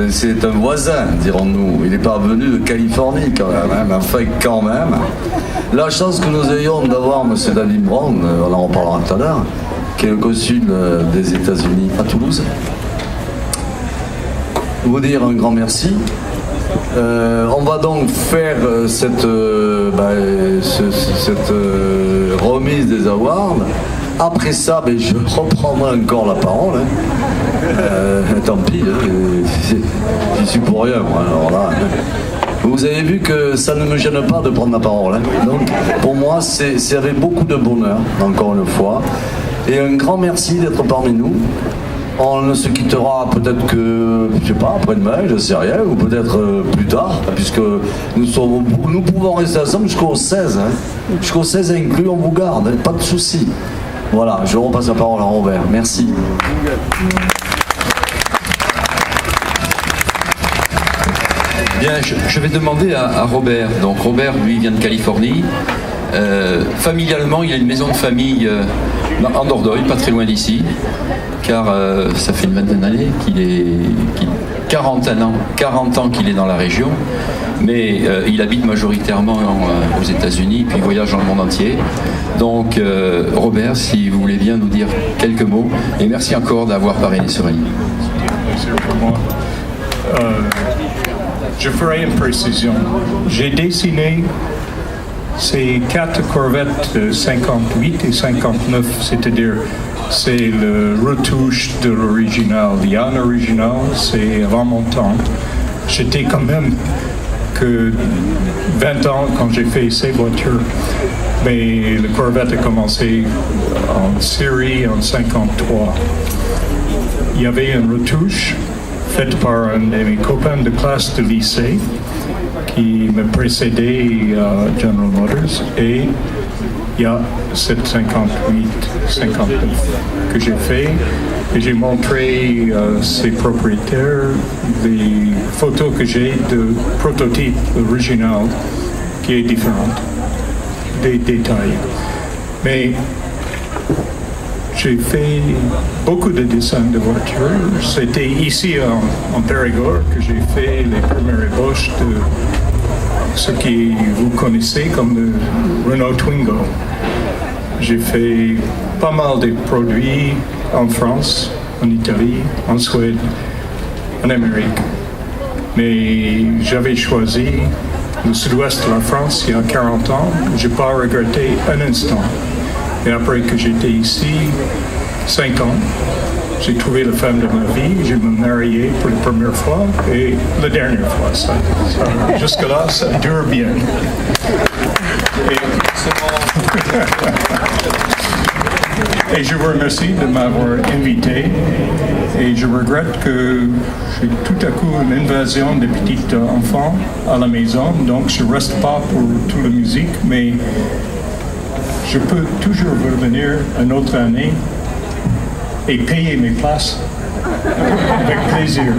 C'est un voisin, dirons-nous. Il n'est pas venu de Californie quand même, enfin quand même. La chance que nous ayons d'avoir M. David Brown, on en reparlera tout à l'heure, qui est le consul des États-Unis à Toulouse. Vous dire un grand merci. On va donc faire cette remise des awards. Après ça, je reprendrai encore la parole. Tant pis, j'y suis pour rien, moi. Alors là, vous avez vu que ça ne me gêne pas de prendre la parole. Donc, pour moi, c'est avec beaucoup de bonheur, encore une fois. Et un grand merci d'être parmi nous. On ne se quittera peut-être que, je sais pas, après-demain, je ne sais rien, ou peut-être plus tard, puisque nous pouvons rester ensemble jusqu'au 16. Jusqu'au 16 inclus, on vous garde, pas de souci. Voilà, je repasse la parole à Robert. Merci. Bien, je vais demander à Robert. Donc Robert, lui, vient de Californie. Familialement, il a une maison de famille en Dordogne, pas très loin d'ici, car ça fait une vingtaine d'années qu'il est 40 ans qu'il est dans la région, mais il habite majoritairement aux États-Unis, puis il voyage dans le monde entier. Donc Robert, si vous voulez bien nous dire quelques mots, et merci encore d'avoir parrainé ce rallye. Merci pour moi. Je ferai une précision. J'ai dessiné ces 4 Corvettes 58 et 59, c'est-à-dire c'est le retouche de l'original. Yann original, c'est avant mon temps. J'étais quand même que 20 ans quand j'ai fait ces voitures. Mais le Corvette a commencé en série en 53. Il y avait une retouche faite par un de mes copains de classe de lycée qui me précédait à General Motors, et il y a cette 58, 59 que j'ai fait, et j'ai montré ses propriétaires des photos que j'ai de prototype original qui est différente, des détails. Mais j'ai fait beaucoup de dessins de voitures. C'était ici en Périgord que j'ai fait les premières ébauches de ce que vous connaissez comme le Renault Twingo. J'ai fait pas mal de produits en France, en Italie, en Suède, en Amérique. Mais j'avais choisi le sud-ouest de la France il y a 40 ans. Je n'ai pas regretté un instant. Et après que j'étais ici 5 ans, j'ai trouvé la femme de ma vie, je me marié pour la première fois et la dernière fois. Jusque-là, ça dure bien. Et je vous remercie de m'avoir invité. Et je regrette que j'ai tout à coup une invasion de petits enfants à la maison, donc je ne reste pas pour toute la musique, mais je peux toujours revenir une autre année et payer mes places avec plaisir.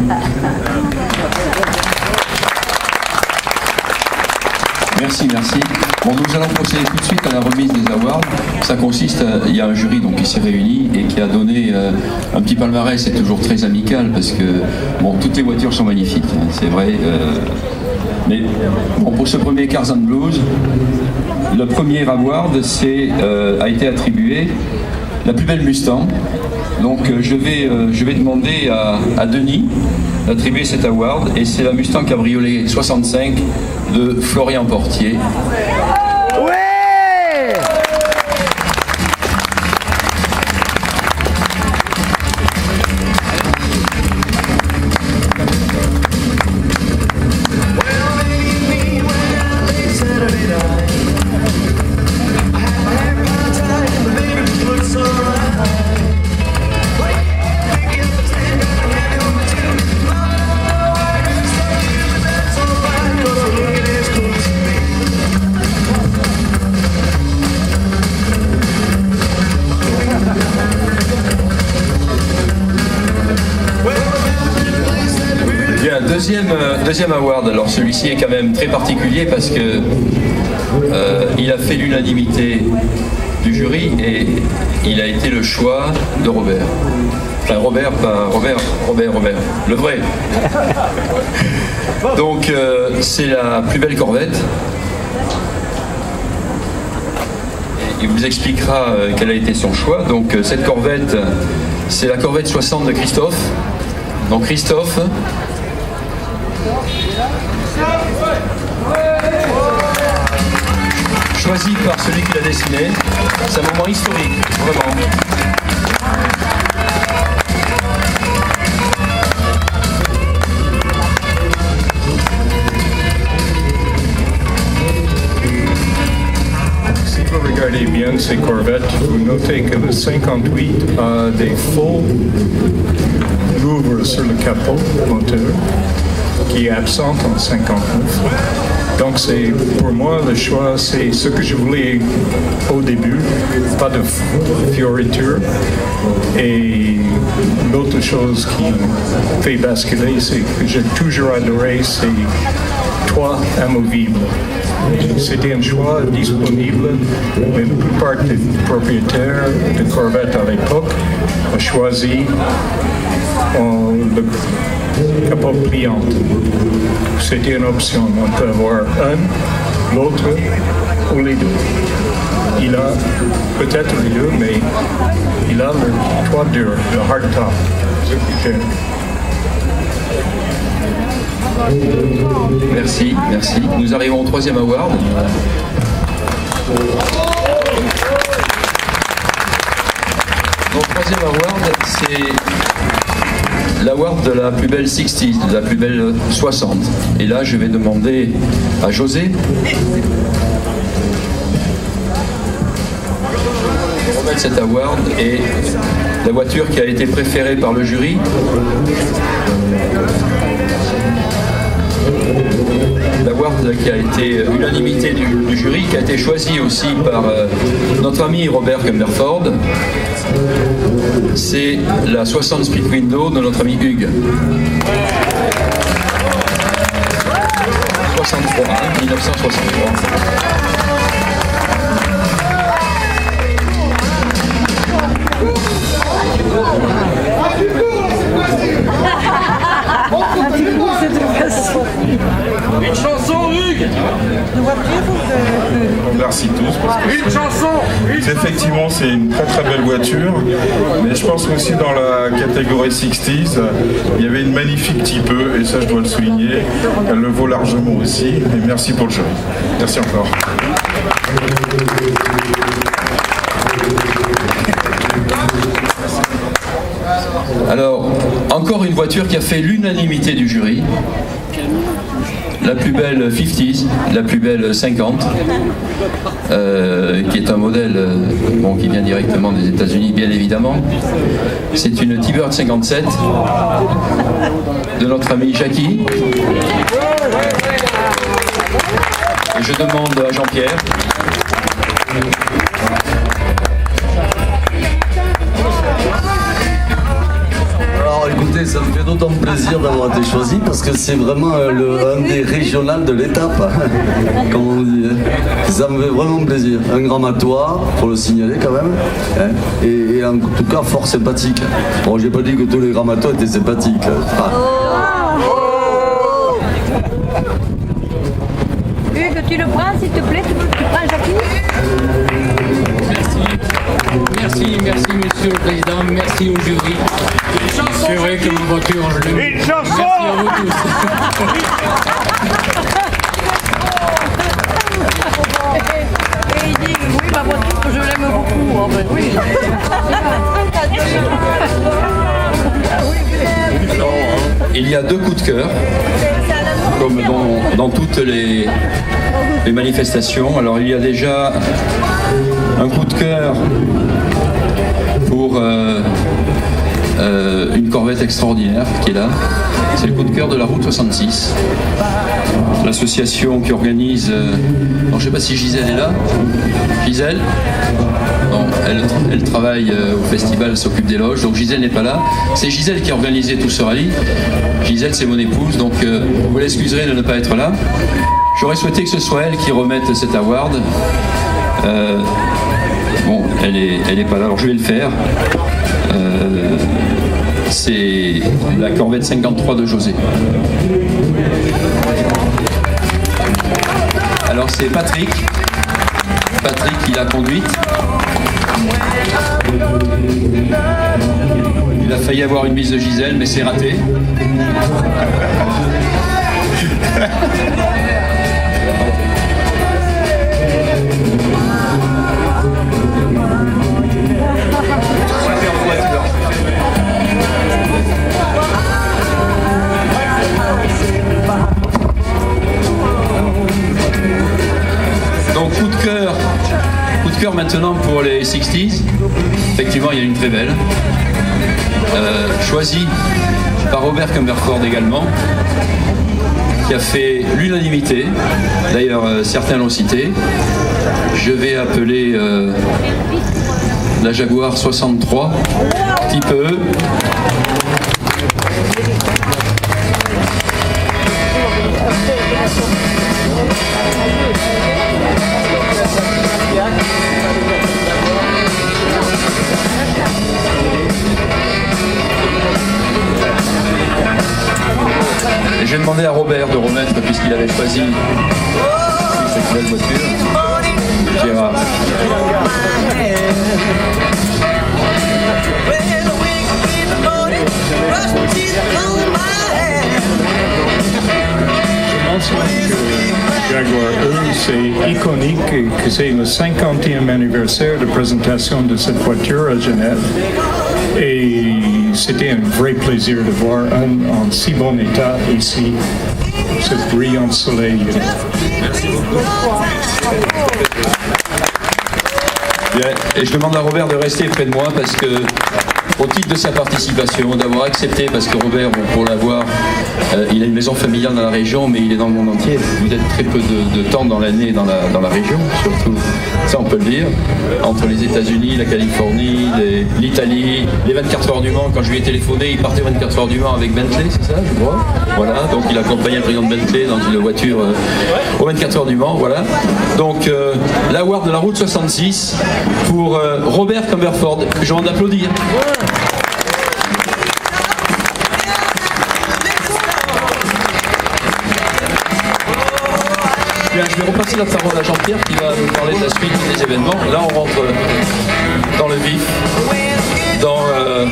Merci. Bon, nous allons procéder tout de suite à la remise des awards. Ça consiste, il y a un jury donc, qui s'est réuni et qui a donné un petit palmarès. C'est toujours très amical parce que bon, toutes les voitures sont magnifiques, hein, c'est vrai. Mais bon, pour ce premier Cars and Blues, le premier award a été attribué la plus belle Mustang. Donc je vais demander à Denis d'attribuer cet award, et c'est la Mustang Cabriolet 65 de Florian Portier. Deuxième award, alors celui-ci est quand même très particulier parce que il a fait l'unanimité du jury et il a été le choix de Robert. Enfin Robert, pas Robert, le vrai. Donc c'est la plus belle corvette. Il vous expliquera quel a été son choix. Donc cette corvette, c'est la corvette 60 de Christophe. Donc Christophe, choisi par celui qui l'a dessiné. C'est un moment historique, vraiment. Si vous regardez bien ces corvettes, vous notez que le 58 a des faux louvres sur le capot moteur qui est absent en 59. Donc c'est pour moi le choix, c'est ce que je voulais au début, pas de fioriture. Et l'autre chose qui fait basculer, c'est que j'ai toujours adoré ces toits amovibles. C'était un choix disponible, mais la plupart des propriétaires de Corvette à l'époque ont choisi le capot pliant. C'était une option. On peut avoir un, l'autre ou les deux. Il a peut-être les deux, mais il a le toit dur, le hardtop. Ce que j'aime. Merci, merci. Nous arrivons au troisième award. Donc, troisième award, c'est l'award de la plus belle 60, de la plus belle 60. Et là, je vais demander à José de remettre cet award et la voiture qui a été préférée par le jury. L'award qui a été unanimité du jury, qui a été choisi aussi par notre ami Robert Cumberford. C'est la 60 Split Window de notre ami Hugues. 1963. Une chanson, Hugues. On la remercie tous parce que Une chanson. effectivement c'est une très très belle voiture, mais je pense aussi dans la catégorie 60s il y avait une magnifique type E et ça je dois le souligner, elle le vaut largement aussi et merci pour le jeu. Merci encore. Alors, encore une voiture qui a fait l'unanimité du jury. La plus belle 50s, la plus belle 50, qui est un modèle qui vient directement des États-Unis, bien évidemment. C'est une T-Bird 57 de notre ami Jackie. Et je demande à Jean-Pierre. Alors écoutez, ça me fait d'autant plaisir d'avoir été choisi parce que c'est vraiment un des régionales de l'étape, comme on dit. Ça me fait vraiment plaisir. Un grand matois, faut le signaler quand même. Et en tout cas, fort sympathique. Bon, j'ai pas dit que tous les grands matois étaient sympathiques. Hugues, tu le prends s'il te plaît, tu prends Jackie? Merci, monsieur le président, merci au jury. C'est vrai que ma voiture, je l'aime. Une chanson. Merci à vous tous. Et il dit, oui, ma voiture, je l'aime beaucoup. En fait, oui. Il y a deux coups de cœur, comme dans toutes les manifestations. Alors il y a déjà un coup de cœur pour une corvette extraordinaire qui est là. C'est le coup de cœur de la route 66. L'association qui organise... je ne sais pas si Gisèle est là. Gisèle ? Bon, elle travaille au festival, elle s'occupe des loges, donc Gisèle n'est pas là. C'est Gisèle qui a organisé tout ce rallye. Gisèle, c'est mon épouse, donc vous l'excuserez de ne pas être là. J'aurais souhaité que ce soit elle qui remette cet award. Elle est pas là, alors je vais le faire. c'est la Corvette 53 de José. Alors c'est Patrick qui l'a conduite. Il a failli avoir une mise de Gisèle, mais c'est raté. Donc coup de cœur maintenant pour les 60s. Effectivement, il y a une très belle. Choisie par Robert Cumberford également, qui a fait l'unanimité. D'ailleurs, certains l'ont cité. Je vais appeler la Jaguar 63, type E. Et j'ai demandé à Robert de remettre, puisqu'il avait choisi cette belle voiture. Gérard. Je mentionne que Jaguar E, c'est iconique et que c'est le 50e anniversaire de présentation de cette voiture à Genève. Et c'était un vrai plaisir de voir en si bon état ici, ce brillant soleil. Merci beaucoup. Et je demande à Robert de rester près de moi parce que, au titre de sa participation, d'avoir accepté, parce que Robert, pour l'avoir, il a une maison familiale dans la région, mais il est dans le monde entier. Vous êtes très peu de temps dans l'année dans la région, surtout. Ça, on peut le dire. Entre les États-Unis, la Californie, l'Italie, les 24 heures du Mans. Quand je lui ai téléphoné, il partait 24 heures du Mans avec Bentley, c'est ça, je crois. Voilà, donc il accompagnait le président de Bentley dans une voiture aux 24 heures du Mans, voilà. Donc, l'award de la route 66 pour Robert Cumberford. Je demande d'applaudir. Bien, je vais repasser la parole à Jean-Pierre qui va nous parler de la suite des événements. Là, on rentre dans le vif.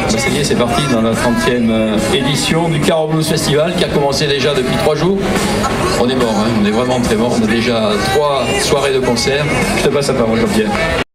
Ça y est, c'est parti dans la 30e édition du Car Blues Festival qui a commencé déjà depuis 3 jours. On est mort, hein, on est vraiment très mort. On a déjà 3 soirées de concert. Je te passe la parole, Jean-Pierre.